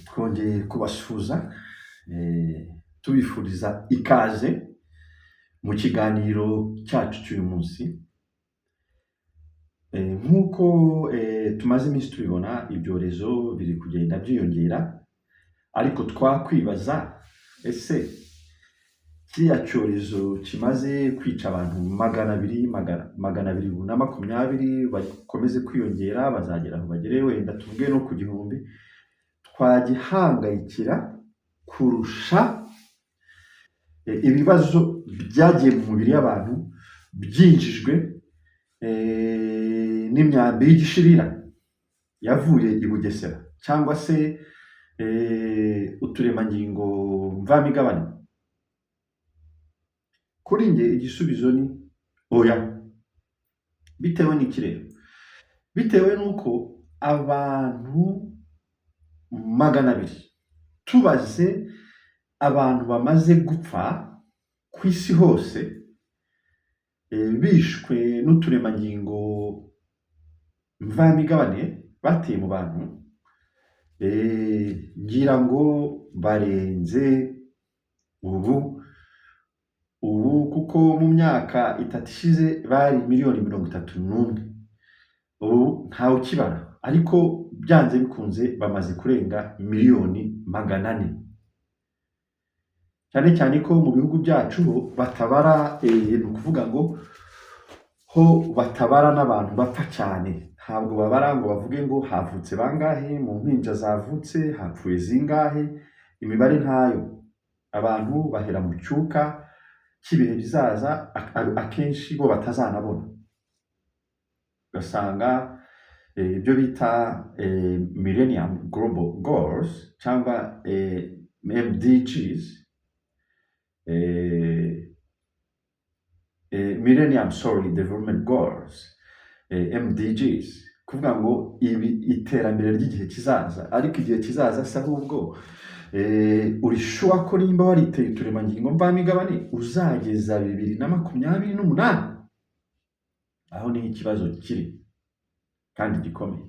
twongeye kubasuhuza tubifuriza ikaze mu kiganiro cyacu cy'uyu munsi. Nk'uko tumaze iminsi tubibona, ibyorezo biri kugenda byiyongera, ariko twakwibaza ese kiriya cyorezo kimaze kwica abantu magana abiri na makumyabiri bakomeze kwiyongera, bazagera aho bagere wenda tuvuge no ku gihumbi, twagihangayikira kurusha ibibazo byagiye mu mibiri y'abantu byinjijwe n'imyambi y'igishirira yavuye i Bugesera, cyangwa se uturemangingo mvamigabane? Kuri njye igisubizo ni oya. Bitewe n'iki rero? Bitewe n'uko abantu magana abiri, tubaze abantu bamaze gupfa ku isi hose bishwe n'uturemangingo mvamigabane bateye mu bantu, ngira ngo barenze ubu kuko mu myaka 3 ishize bari miliyoni 31. Ubu ntawe ukibara, ariko byanze bikunze bamaze kurenga miliyoni 400. Cyane cyane ko mu bihugu byacu batabara, ni ukuvuga ngo ho batabara n'abantu bapfa cyane. Ntabwo babara ngo bavuge ngo havutse bangahe, mu mpinja zavutse hapfuye zingahe. Imibare ntayo. Abantu bahera mu cyuka cy'ibihe bizaza, akenshi bo batazanabona. Ugasanga ibyo bita Millennium Global Goals cyangwa MDGs, Millennium Development Goals, MDGs, kuvuga ngo ibi iterambere ry'igihe kizaza. Ariko igihe kizaza se ahubwo urishuwa ko nimba wariteye uturemangingo mvamigabane uzageza 2028? Aho niho ikibazo kiri kandi gikomeye.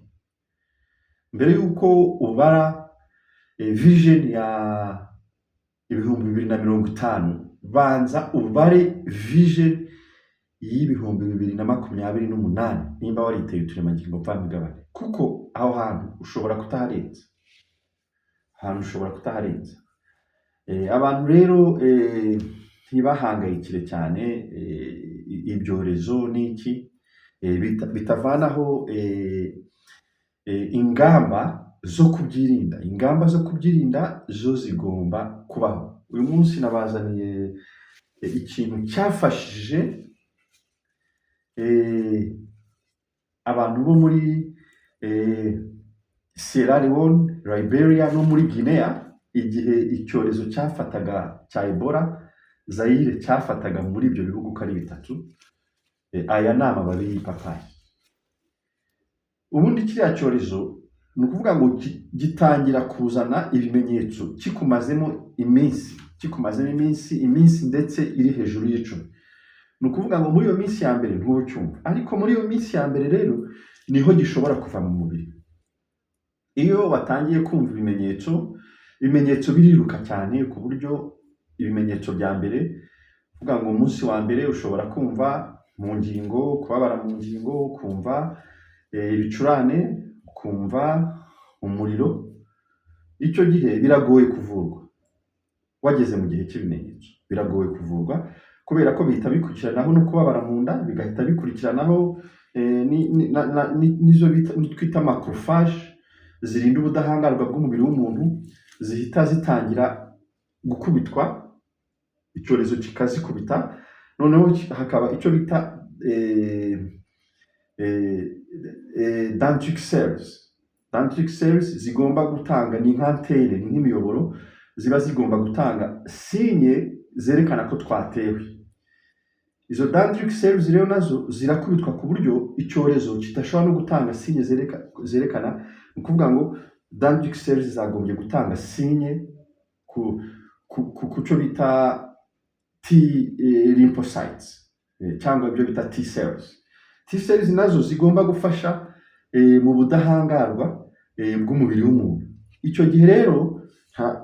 Mbere y'uko ubara vision ya 2050, banza ubare vision y'2028 nimba wariteye uturemangingo mvamigabane, kuko aho hantu ushobora kutaharenza. Abantu rero ntibahangayikire cyane ibyorezo n'iki, bitavanaho ingamba zo kubyirinda. Ingamba zo kubyirinda zo zigomba kubaho. Uyu munsi nabazaniye ikintu cyafashije abantu bo muri Sierra Leone, Liberia no muri Guinea igihe icyorezo cyafataga cya Ebola, Zaire cyafataga muri ibyo bihugu uko ari bitatu. Aya ni amababi y'ipapayi. Ubundi kiriya cyorezo ni ukuvuga ngo gitangira kuzana ibimenyetso kikumazemo iminsi ndetse iri hejuru y'10. Ni ukuvuga ngo muri iyo minsi ya mbere ntucyumva, ariko muri iyo minsi ya mbere rero niho gishobora kuva mu mubiri. Iyo batangiye kumva ibimenyetso biriruka cyane, ku buryo ibimenyetso bya mbere kuvuga ngo umunsi wa mbere ushobora kumva mu ngingo, kubabara mu ngingo, kumva ibicurane, kumva umuriro. Icyo gihe biragoye kuvurwa. Wageze mu gihe cy'ibimenyetso biragoye kuvurwa, kubera ko bihita bikurikiranaho no kubabara mu nda, bigahita bikurikiranaho nizo twita macrophage zirinda ubudahangarwa bw'umubiri w'umuntu, zihita zitangira gukubitwa, icyorezo kikazikubita. Noneho hakaba icyo bita dendritic cells zigomba gutanga, ni nk'antene, ni nk'imiyoboro, ziba zigomba gutanga sinye zerekana ko twatewe. Izo dendritic cells rero nazo zirakubitwa ku buryo icyorezo kidashobora no gutanga sinye zerekana. Ni ukuvuga ngo dendritic cells zagombye gutanga sinye ku cyo bita T lymphocytes, cyangwa ibyo bita T cells. T cells nazo zigomba gufasha mu budahangarwa bw'umubiri w'umuntu. icyo gihe rero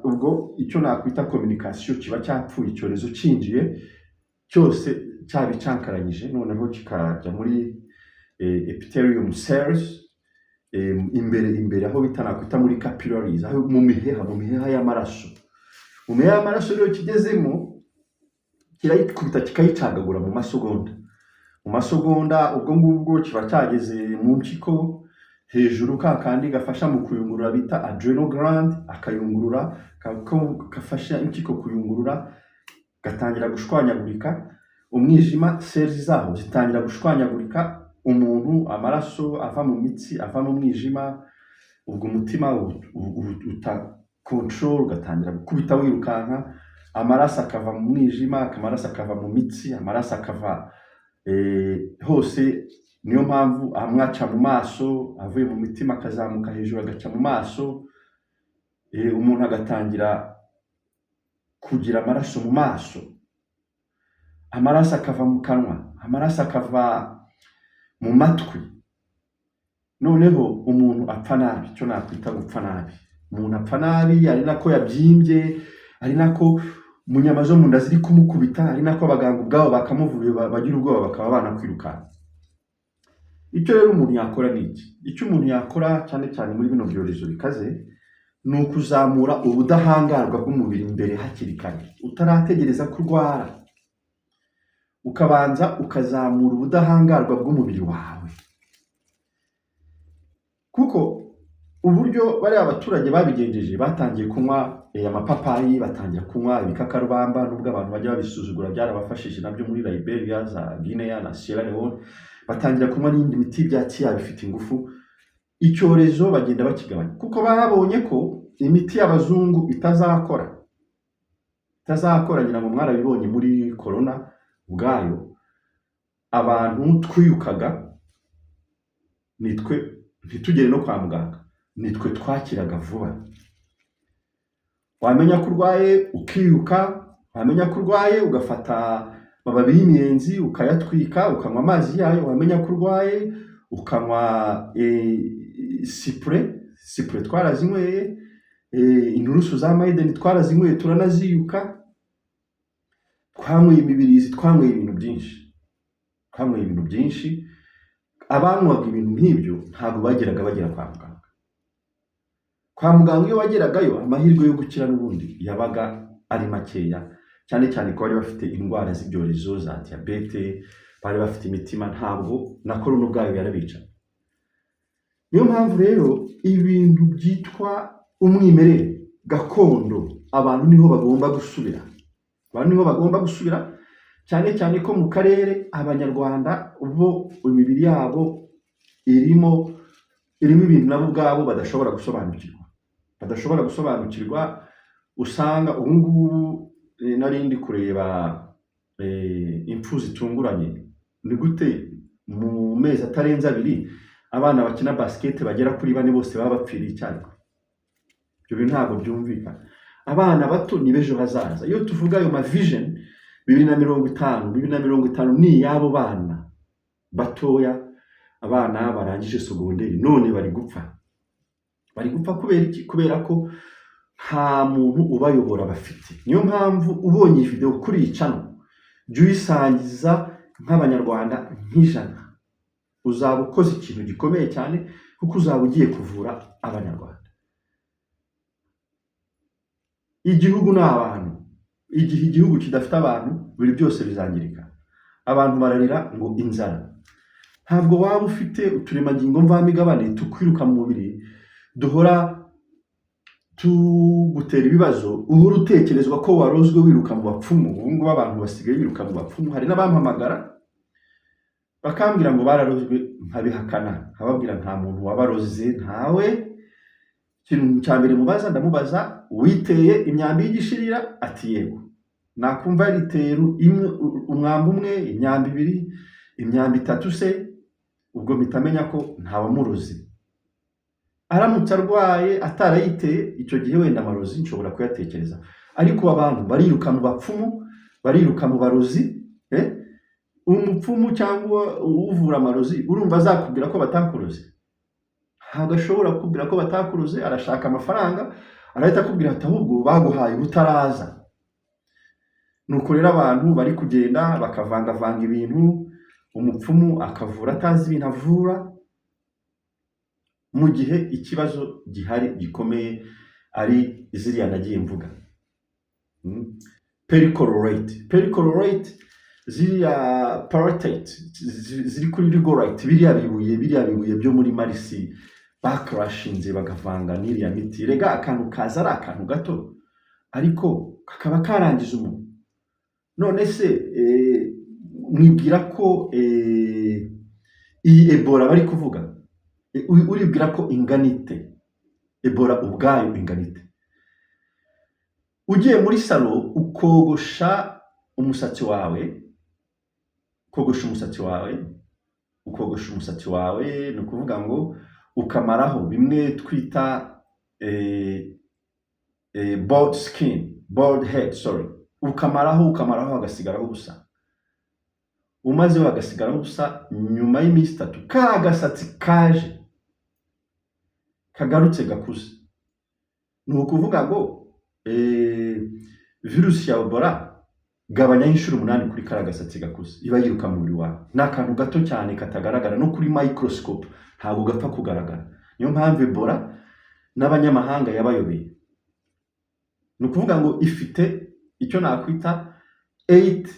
ubwo icyo nakwita communication kiba cyapfuye, icyorezo cinjiye cyose cyabicankaranyije, noneho kikajya muri epithelium cells, imbere aho bita nakwita muri capillaries, aho mu miheha y'amaraso. Mu miheha y'amaraso rero kigezemo kirayikubita kikayicagagura mu masegonda, ubwo ngubwo kiba cyageze mu mpyiko hejuru, kandi gafasha mu kuyungurura bita adrenal gland, akayungurura gafasha impyiko kuyungurura, gatangira gushwanyagurika, umwijima cells zaho zitangira gushwanyagurika, umuntu amaraso ava mu mitsi ava mu mwijima, ubwo umutima uta control, gatangira gukubita wirukanka, amaraso akava mu mwijima, amaraso akava mu mitsi, amaraso akava hose. Niyo mpamvu amwaca mu maso, avuye mu mitima akazamuka hejuru agaca mu maso, umuntu agatangira kugira amaraso mu maso, amaraso akava mu kanwa, amaraso akava mu matwi, noneho umuntu apfa nabi. Icyo nakwita gupfa nabi, umuntu apfa nabi, ari nako yabyimbye, ari nako mu nyama zo mu nda ziri kumukubita, ari nako abaganga ubwabo bakamuvuye bagira ubwoba bakaba banakwirukanka. Icyo rero umuntu yakora ni iki? Icyo umuntu yakora cyane cyane muri bino byorezo bikaze, ni ukuzamura ubudahangarwa bw'umubiri imbere hakiri kare, utarategereza kurwara, ukabanza ukazamura ubudahangarwa bw'umubiri wawe. Kuko uburyo bari abaturage babigenjeje, batangiye kunywa amapapayi, batangira kunywa ibikakarubamba, nubwo abantu bajya babisuzugura, byarabafashije nabyo muri Liberia, za Guinea na Sierra Leone, batangira kunywa n'indi miti y'ibyatsi bifite ingufu. Icyorezo bagenda bakigabanya, kuko babonye ko imiti y'abazungu itazakora. Ngira ngo mwarabibonye muri corona ubwayo, abantu twiyukaga, ntitugere no kwa muganga, nitwe twakiraga vuba. Wamenya ko urwaye ukiyuka, wamenya ko urwaye ugafata amababi y'imiyenzi ukayatwika, ukanywa amazi yayo. Wamenya ko urwaye ukanywa sipure twarazinyweye, inturusu za mayideni twarazinyweye turanaziyuka, twanyweye imibirizi, twanyweye ibintu byinshi. Abanywaga ibintu nk'ibyo ntabwo bagera kwa muganga. Kwa muganga iyo wageragayo, amahirwe yo gukira n'ubundi yabaga ari makeya, cyane cyane ko bari bafite indwara z'ibyorezo za diabete, bari bafite imitima, ntabwo na korona ubwayo yarabica. Niyo mpamvu rero ibintu byitwa umwimerere gakondo, abantu niho bagomba gusubira, cyane cyane ko mu karere abanyarwanda bo imibiri yabo irimo ibintu nabo ubwabo badashobora gusobanukirwa. Usanga ubu ngubu narindi kureba impfu zitunguranye, ni gute mu mezi atarenze 2 abana bakina basket bagera kuri 4 bose baba bapfiriye icyarimwe. Ibyo bintu ntabwo byumvikana. Abana bato ni bejo hazaza. Iyo tuvuga ayo ma vision 2050 ni yabo bana batoya, abana barangije segonderi, none bari gupfa kubera iki? Kubera ko nta muntu ubayobora bafite. Niyo mpamvu ubonye video kuri icano, jya uyisangiza nk'abanyarwanda nk'ijana, uzaba ukoze ikintu gikomeye cyane, kuko uzaba ugiye kuvura abanyarwanda. Igihugu ni abantu. Igihe igihugu kidafite abantu, buri byose bizangirika. Abantu bararira ngo inzara. Ntabwo waba ufite uturemangingo mvamigabane tukwiruka mu mubiri, duhora tugutera ibibazo, uhora utekerezwa ko warozwe wiruka mu bapfumu. Ubu ngubu abantu basigaye biruka mu bapfumu. Hari n'abampamagara bakambwira ngo bararozwe, nkabihakana, nkababwira nta muntu wabaroze, ntawe. Ikintu cya mbere ndamubaza, witeye imyambi y'igishirira? Ati yego. Nakumva yariteye umwambi umwe, imyambi 2, imyambi 3 se, ubwo mitamenya ko ntawamuroze. Aramutse arwaye atarayiteye, icyo gihe wenda amarozi nshobora kuyatekereza. Ariko abantu bariruka mu bapfumu, bariruka mu barozi. Umupfumu cyangwa uvura amarozi, urumva azakubwira ko batakuroze? ntabwo ashobora kukubwira ko batakuroze, arashaka amafaranga, arahita akubwira ati ahubwo baguhaye ubutaraza. Nuko rero abantu bari kugenda bakavangavanga ibintu, umupfumu akavura atazi ibintu avura, mu gihe ikibazo gihari gikomeye ari ziriya nagiye mvuga. Perichlorate, ziriya paratate ziri kuri rigorite, biriya bibuye byo muri marisi bakrashinze bagavanga n'iriya miti. Rega akantu kaza ari akantu gato ariko kakaba karangiza umuntu. None se mwibwira ko iyi Ebola bari kuvuga, uribwira ko inganite Ebola ubwayo inganite? Ugiye muri salo ukogosha umusatsi wawe, ukogosha umusatsi wawe, ni ukuvuga ngo ukamaraho bimwe twita bald head, ukamaraho hagasigaraho ubusa. Umaze hagasigaraho ubusa, nyuma y'iminsi 3 ka gasatsi kaje kagarutse gakuze. Ni ukuvuga ngo virusi ya Ebola gabanya inshuro 8 kuri kara gasatsi gakuze, iba yiruka mu mubiri wawe. Ni akantu gato cyane katagaragara no kuri microscope, ntabwo gapfa kugaragara. Niyo mpamvu Ebola n'abanyamahanga yabayobeye. Ni ukuvuga ngo ifite icyo nakwita 8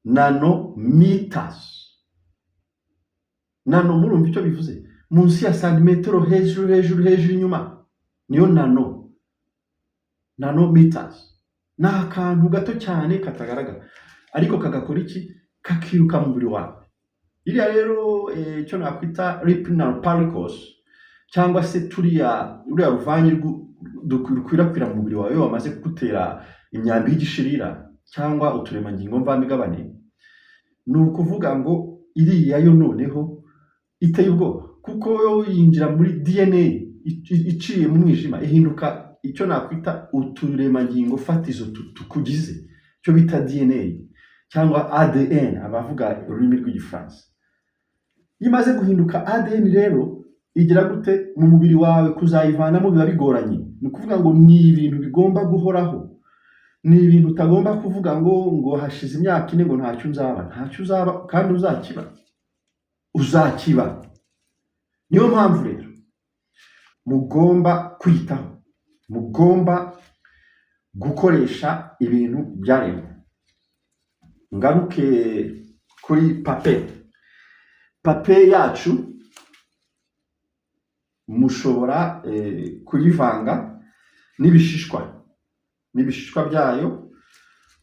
nanometers. Nano murumva icyo bivuze? Munsi ya santimetero, hejuru inyuma, niyo nanometers. Ni akantu gato cyane katagaragara, ariko kagakora iki? Kakiruka mu mubiri wawe. Iriya rero icyo nakwita lipid nanoparticles, cyangwa se uriya ruvange rukwirakwira mu mubiri wawe wamaze kugutera imyambi y'igishirira cyangwa uturemangingo mvamigabane. Ni ukuvuga ngo iriya yo noneho iteye ubwoba, kuko yo yinjira muri DNA iciye mu mwijima, ihinduka icyo nakwita uturemangingo fatizo tukugize, cyo bita DNA cyangwa ADN abavuga ururimi rw'igifaransa. Imaze guhinduka ADN rero igira gute mu mubiri wawe? Kuzayivanamo biba bigoranye. Ni ukuvuga ngo ni ibintu bigomba guhoraho, ni ibintu utagomba kuvuga ngo hashize imyaka 4 ngo ntacyo uzaba, kandi uzakiba. Niyo mpamvu rero mugomba kwitaho, mugomba gukoresha ibintu byaremwe. Ngaruke kuri pape yacu, mushobora kuyivanga n'ibishishwa byayo,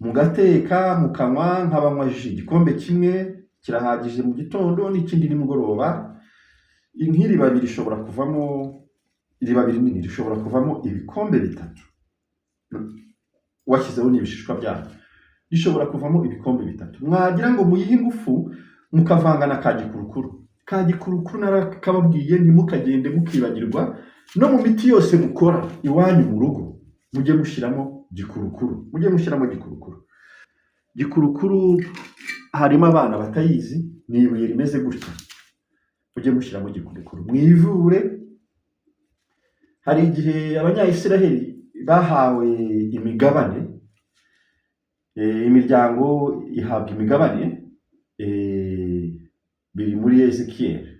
mugateka mukanywa nk'abanywa ji. Igikombe kimwe kirahagije mu gitondo, n'ikindi nimugoroba. Nk'iriba rishobora kuvamo, iriba rinini rishobora kuvamo ibikombe 3. Washyizeho n'ibishishwa byayo, rishobora kuvamo ibikombe 3. Mwagira ngo muyihe ingufu mukavanga na kagikurukuru narakababwiye, ntimukagende mukibagirwa. No mu miti yose mukora iwanyu mu rugo mujye mushyiramo gikurukuru, gikurukuru harimo abana batayizi, ni ibuye rimeze gutya, mujye mushyiramo gikurukuru mwivure. Hari igihe abanyayisiraheli bahawe imigabane, imiryango ihabwa imigabane, biri muri Ezekiel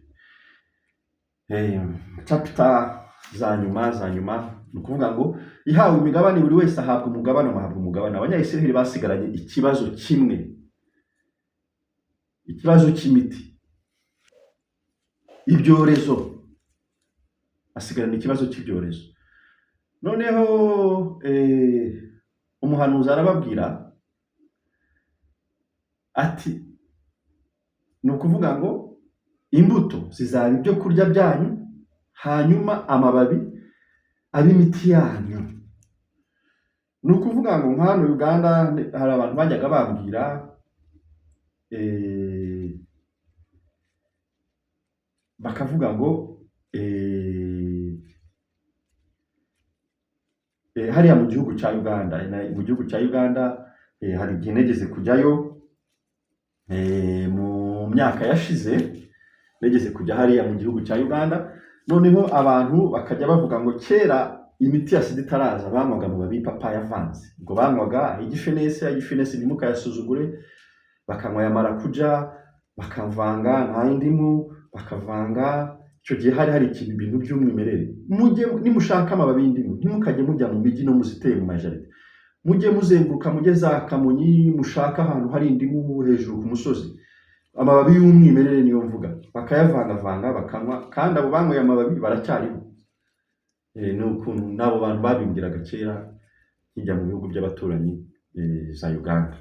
chapter za nyuma. Ni ukuvuga ngo ihawe imigabane, buri wese ahabwa umugabane. Abanyayisiraheli basigaranye ikibazo kimwe, ikibazo cy'imiti, ibyorezo. Asigarana ikibazo cy'ibyorezo. Noneho umuhanuzi arababwira ati, ni ukuvuga ngo imbuto zizaba ibyo kurya byanyu, hanyuma amababi ab'imiti yanyu. Ni ukuvuga ngo hano Uganda hari abantu bajyaga bambwira bakavuga ngo hariya mu gihugu cya Uganda, hari igihe negeze kujyayo mu myaka yashize, negeze kujya hariya mu gihugu cya Uganda. noneho abantu bakajya bavuga ngo kera imiti ya sida itaraza banywaga amababi y'ipapayi avanze, ubwo banywaga ay'igifenesi ntimukayasuzugure, bakanywa aya marakuja bakavanga n'ay'indimu bakavanga. Icyo gihe hari ikintu ibintu by'umwimerere. Mujye nimushaka amababi y'indimu ntimukajye mujya mu mijyi no muziteye mu majaride, mujye muzenguruka mujye za Kamonyi mushaka ahantu hari indimu hejuru ku musozi, amababi y'umwimerere niyo mvuga, bakayavangavanga bakanywa, kandi abo banyweye amababi baracyariho. Ni ukuntu n'abo bantu babimbwiraga kera nkijya mu bihugu by'abaturanyi za Uganda.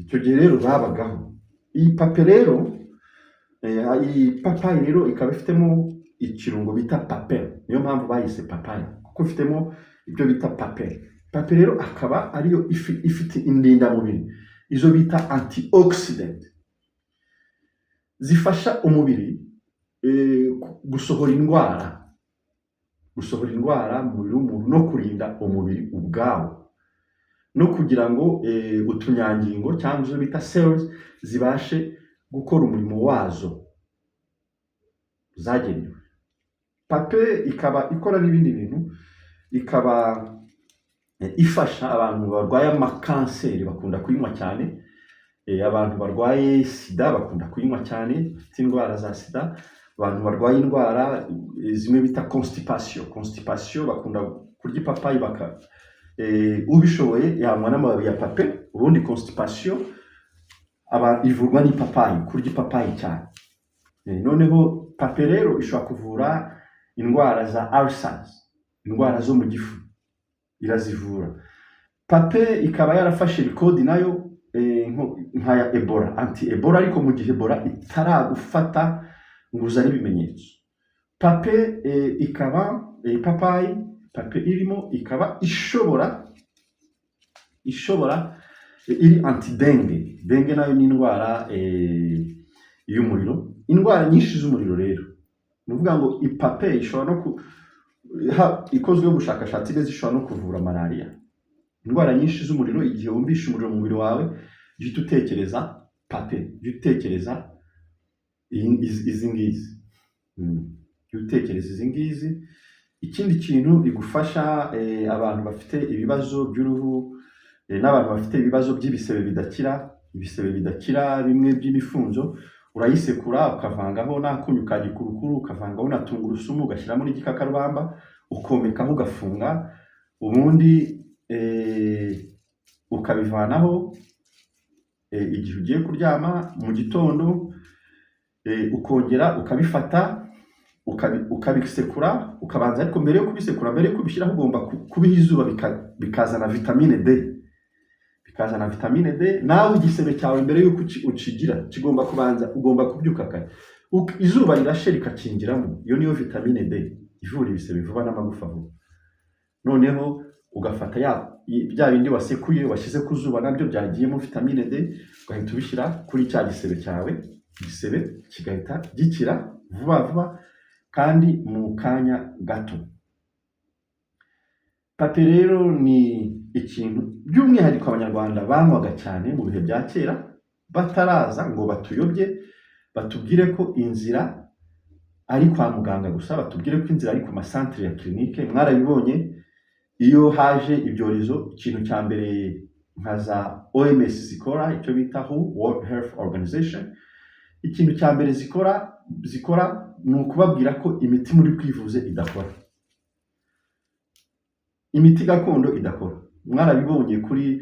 Icyo gihe rero babagaho. Iyi pape rero iyi papayi rero ikaba ifitemo ikirungo bita papain, niyo mpamvu bayise papayi kuko ifitemo ibyo bita papain. Pape rero akaba ariyo ifite indindamubiri, izo bita antioxidant, zifasha umubiri gusohora indwara mu mubiri w'umuntu no kurinda umubiri ubwawo, no kugira ngo utunyangingo cyangwa izo bita cells zibashe gukora umurimo wazo zagenewe. Pape ikaba ikora n'ibindi bintu, ikaba ifasha abantu barwaye amakanseri bakunda kuyinywa cyane, abantu barwaye sida bakunda kuyinywa cyane, bafite indwara za sida, abantu barwaye indwara zimwe bita constipation bakunda kurya ipapayi ubishoboye yanywa n'amababi ya pape, ubundi constipation ivurwa n'ipapayi, kurya ipapayi cyane. Noneho pape rero ishobora kuvura indwara za ulcers, indwara zo mu gifu irazivura. Pape ikaba yarafashe rikodi nayo nka ya Ebola, anti-Ebola, ariko mu gihe Ebola itaragufata ngo uzane ibimenyetso. Pape ikaba papayi, pape irimo ikaba ishobora iri anti-dengue. Dengue nayo ni indwara y'umuriro, indwara nyinshi z'umuriro rero. Ni ukuvuga ngo ipape ishobora no ikozwe ubushakashatsi neza ishobora no kuvura malaria, indwara nyinshi z'umuriro. Igihe wumvishe umuriro mu mubiri wawe jya utekereza pape, jya utekereza izi ngizi, jya utekereza izi ngizi. Ikindi kintu igufasha abantu bafite ibibazo by'uruhu n'abantu bafite ibibazo by'ibisebe bidakira bimwe by'imifunzo, urayisekura ukavangaho n'akunyu ka gikurukuru, ukavangaho na tungurusumu, ugashyiramo n'igikakarubamba, ukomekaho ugafunga, ubundi ukabivanaho igihe ugiye kuryama mu gitondo, ukongera ukabifata ukabisekura, ukabanza, ariko mbere yo kubisekura, mbere yo kubishyiraho ugomba kubiha izuba bikazana vitamine D, nawe igisebe cyawe mbere y'uko ukigira kigomba kubanza, ugomba kubyuka kare, izuba rirashe rikakingiramo. Iyo niyo vitamine D ivura ibisebe vuba n'amagufa vuba. Noneho ugafata bya bindi wasekuye washyize ku zuba nabyo byagiyemo vitamine D, ugahita ubishyira kuri cya gisebe cyawe, igisebe kigahita gikira vuba kandi mu kanya gato. Pape rero ni ikintu by'umwihariko abanyarwanda banywaga cyane mu bihe bya kera, bataraza ngo batuyobye batubwire ko inzira ari kwa muganga gusa, batubwire ko inzira ari ku masantere ya clinique. Mwarabibonye iyo haje ibyorezo, ikintu cya mbere nka za OMS zikora, icyo bita World Health Organization, ikintu cya mbere zikora ni ukubabwira ko imiti muri kwivuze idakora, imiti gakondo idakora. Mwarabibonye kuri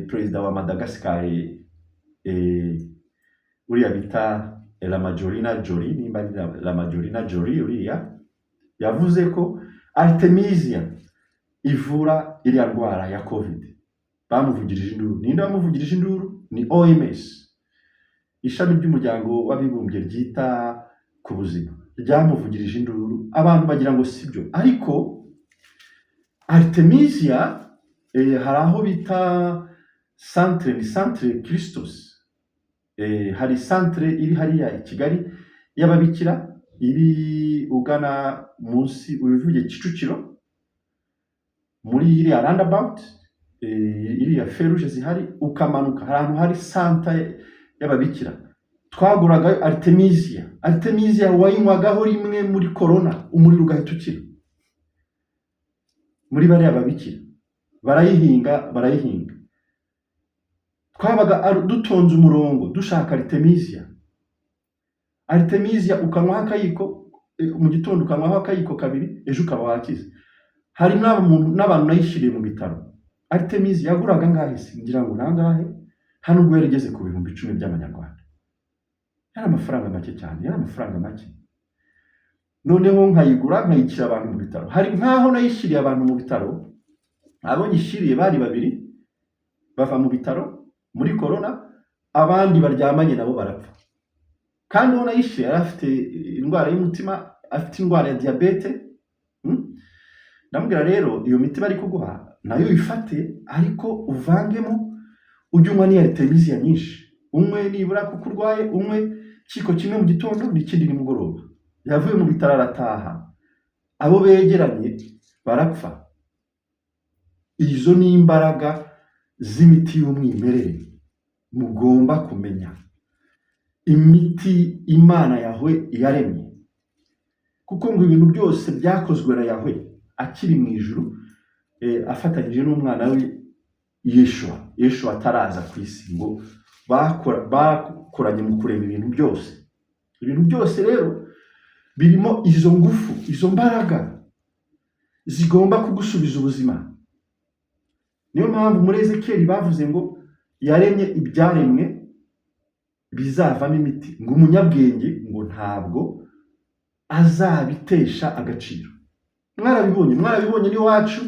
perezida wa Madagascar, uriya bita Ramajorina Jolie, nimba ari Ramajorina Jolie, uriya yavuze ko Artemisia ivura iriya ndwara ya COVID. Bamuvugirije induru. Ninde wamuvugirije induru? Ni OMS, ishami ry'umuryango w'abibumbye ryita ku buzima, ryamuvugirije induru. Abantu bagira ngo sibyo, ariko Artemisia hari aho bita Centre Christus, hari centre iri hariya i Kigali y'ababikira, iri ugana munsi ubivuye Kicukiro muri iriya roundabout, iriya feruje zihari, ukamanuka hari ahantu hari centre y'ababikira, twaguraga Artemisia wayinywagaho rimwe muri corona umuriro ugahita ukira. Muri bariya babikira barayihinga twabaga dutonze umurongo dushaka Artemisia ukanywaho akayiko mu gitondo, ukanywaho akayiko kabiri, ejo ukaba wakize. Hari n'abantu nayishiriye mu bitaro. Artemisia yaguraga ngahe singira ngo nangahe, hano ubwo yarigeze ku 10,000 by'amanyarwanda. Yari amafaranga make cyane, yari amafaranga make. Noneho nkayigura nkayikira abantu mu bitaro. Hari nkaho nayishiriye abantu mu bitaro, abo nyishiriye bari babiri bava mu bitaro muri corona, abandi baryamanye nabo barapfa. Kandi uwo nayishiriye yari afite indwara y'umutima, afite indwara ya diabete. Ndamubwira rero iyo miti bari kuguha nayo uyifate, ariko uvangemo ujye unywa ni Artemisia nyinshi. Umwe nibura kuko urwaye, umwe kiko kimwe mu gitondo n'ikindi nimugoroba. Yavuye mu bitaro arataha, abo begeranye barapfa. Izo ni imbaraga z'imiti y'umwimerere mugomba kumenya. Imiti Imana Yahwe yaremye, kuko ngo ibintu byose byakozwe na Yahwe akiri mu ijuru, afatanyije n'umwana we Yeshua ataraza ku isi, ngo bakoranye mu kurema ibintu byose. Ibintu byose rero birimo izo ngufu, izo mbaraga zigomba kugusubiza ubuzima. Niyo mpamvu muri Ezekiel bavuze ngo yaremye ibyaremwe bizavamo imiti, ngo umunyabwenge ngo ntabwo azabitesha agaciro. Mwarabibonye n'iwacu,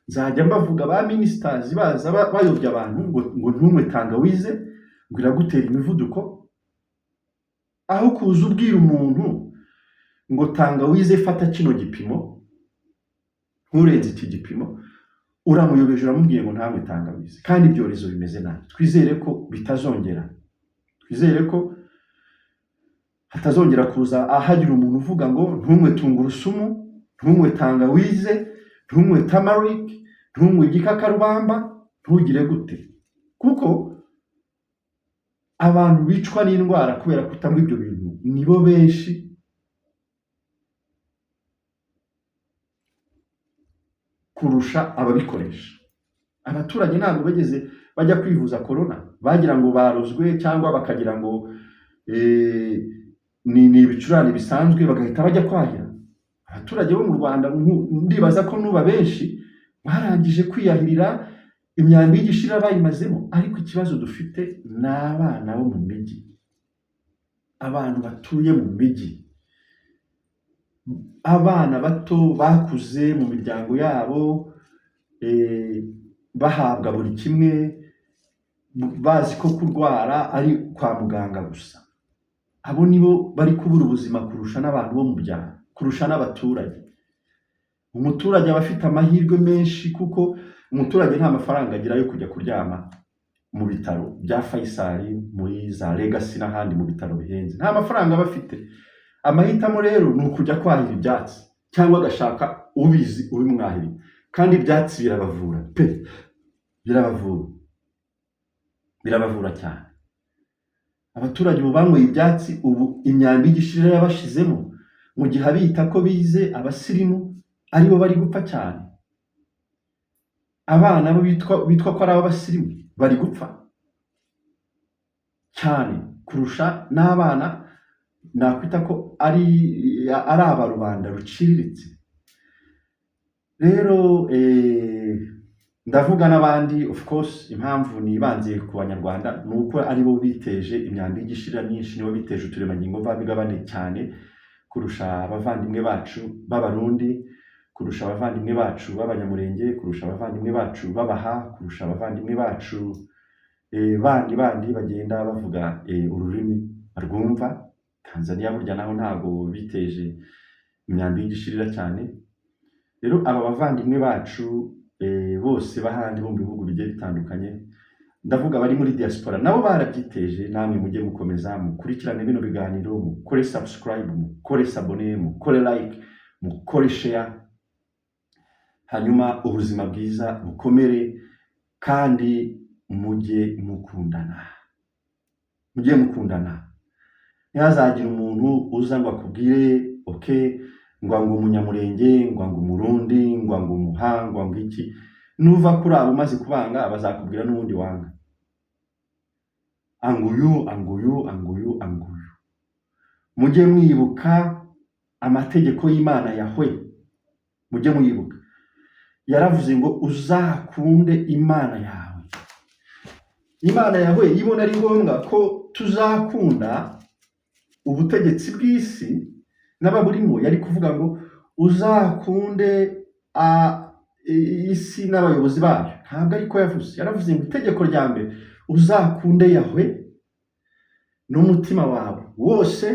nzajya mbavuga ba ministers baza bayobya abantu ngo ntunywe tangawize ngo iragutera imivuduko, aho kuza ubwira umuntu ngo tangawize fata kino gipimo, nturenze iki gipimo, uramuyobeje uramubwiye ngo ntanywe tangawize. Kandi ibyorezo bimeze nabi. Twizere ko bitazongera, twizere ko hatazongera kuza ahagira umuntu uvuga ngo ntunywe tungurusumu, ntunywe tangawize, ntunywe turmeric, ntunywe igikakarubamba, ntugire gute. Kuko abantu bicwa n'indwara kubera kutanywa ibyo bintu nibo benshi kurusha ababikoresha. Abaturage ntabwo bageze bajya kwivuza corona bagira ngo barozwe, cyangwa bakagira ngo ni ibicurane bisanzwe bagahita bajya kwahira. Abaturage bo mu Rwanda ndibaza ko nuba benshi barangije kwiyahirira, imyambi y'igishira bayimazemo. Ariko ikibazo dufite n'abana bo mu mijyi, abantu batuye mu mijyi, abana bato bakuze mu miryango yabo, bahabwa buri kimwe, bazi ko kurwara ari kwa muganga gusa. Abo nibo bari kubura ubuzima kurusha n'abantu bo mu byaro, kurusha n'abaturage. Umuturage aba afite amahirwe menshi, kuko umuturage nta mafaranga agira yo kujya kuryama mu bitaro bya Faisal, muri za Legacy n'ahandi mu bitaro bihenze. Nta mafaranga aba afite. Amahitamo rero ni ukujya kwahira ibyatsi, cyangwa agashaka ubizi ubimwahiriye. Kandi ibyatsi birabavura pe, birabavura cyane. Abaturage ubu banyweye ibyatsi, ubu imyambi y'igishirira yabashizemo, mu gihe abita ko bize abasirimu aribo bari gupfa cyane. Abana bo bitwa ko ari abasirimu bari gupfa cyane kurusha n'abana nakwita ko ari abarubanda ruciriritse. Rero ndavuga n'abandi, of course impamvu nibanze ku Banyarwanda nuko aribo biteje imyambi y'igishirira myinshi, nibo biteje uturemangingo mvabigabane cyane kurusha abavandimwe bacu b'Abarundi, kurusha abavandimwe bacu b'Abanyamurenge, kurusha abavandimwe bacu b'Abaha, kurusha abavandimwe bacu bandi bagenda bavuga ururimi barwumva. Tanzania burya naho ntabwo biteje imyambi y'igishirira cyane. Rero aba bavandimwe bacu bose bahandi bo mu bihugu bigiye bitandukanye, ndavuga bari muri diaspora, nabo barabyiteje. Namwe mujye mukomeza mukurikirane bino biganiro, mukore subscribe, mukore sabone, mukore like, mukore share, hanyuma ubuzima bwiza bukomere, kandi mujye mukundana. ntihazagira umuntu uza ngo akubwire okay ngo umunyamurenge ngo umurundi ngo umuhanga ngo iki, nuva kuri abo umaze kubanga bazakubwira n'ubundi wanga. Anguyu. Mujye mwibuka amategeko y'Imana Yahwe, mujye mwibuka yaravuze ngo uzakunde Imana yawe. Imana Yahwe ibona ari ngombwa ko tuzakunda ubutegetsi bw'isi n'ababurimo, yari kuvuga ngo uzakunde isi n'abayobozi bayo. Ntabwo ariko yavuze, yaravuze ngo itegeko rya mbere uzakunde Yahwe n'umutima wawe wose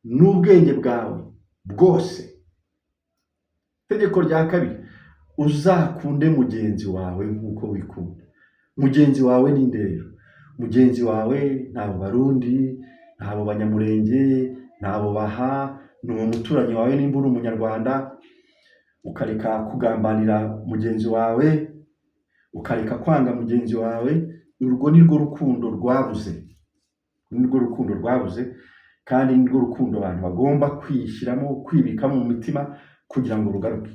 n'ubwenge bwawe bwose. Itegeko rya kabiri uzakunde mugenzi wawe nk'uko wikunda. Mugenzi wawe ni ndero, mugenzi wawe nabo Barundi, nabo Banyamurenge, nabo Baha, n'uwo muturanyi wawe nimba uri Umunyarwanda, ukareka kugambanira mugenzi wawe, ukareka kwanga mugenzi wawe. Urwo ni rwo rukundo rwabuze, nirwo rukundo rwabuze, kandi nirwo rukundo abantu bagomba kwishyiramo, kwibikamo mu mitima kugira ngo rugaruke.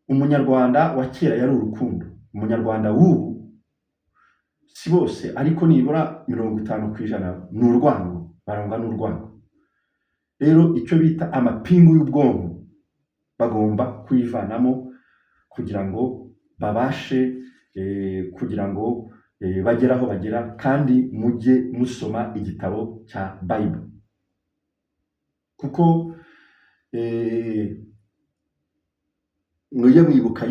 Umunyarwanda wa kera yari urukundo, Umunyarwanda w'ubu si bose ariko nibura 50% ni urwango, barangwa n'urwango. Rero icyo bita amapingu y'ubwonko bagomba kwivanamo kugira ngo babashe kugira ngo bagere aho bagera. Kandi mujye musoma igitabo cya Bible, kuko mujye mwibuka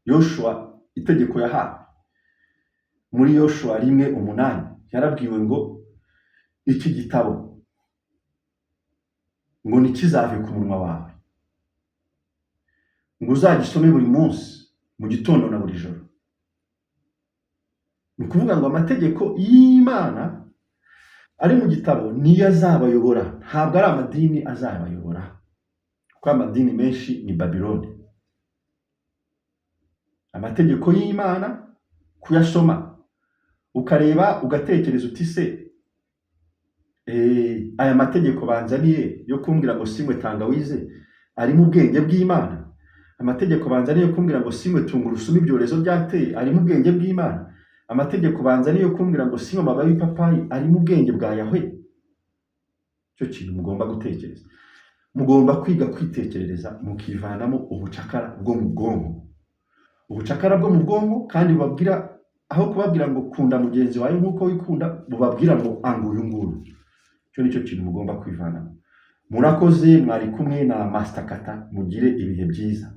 Yoshua itegeko yahawe muri Yoshua 1:8 yarabwiwe ngo iki gitabo ngo nikizave ku munwa wawe, ngo uzagisome buri munsi mu gitondo na buri joro. Ni ukuvuga ngo amategeko y'Imana ari mu gitabo niyo azabayobora, ntabwo ari amadini azabayobora, kuko amadini menshi ni Babiloni. Amategeko y'Imana kuyasoma ukareba ugatekereza uti se aya mategeko banzaniye yo kumbwira ngo simwe tangawize ari mu bwenge bw'Imana. Amategeko banzaniye yo kumbwira ngo simwe tungurusumu ibyorezo byateye ari mu bwenge bw'Imana. Amategeko banzaniye yo kumbwira ngo simwe amababi y'ipapayi ari mu bwenge bwa Yahwe. Cyo kintu mugomba gutekereza, mugomba kwiga kwitekerereza, mukivanamo ubucakara bwo mu bwonko. Ubucakara bwo mu bwonko kandi babwira aho kubabwira ngo kunda mugenzi wawe nk'uko wikunda, bubabwira ngo anguyu. Cyo nicyo kintu mugomba kwivanamo. Murakoze, mwari kumwe na Master Kata, mugire ibihe byiza.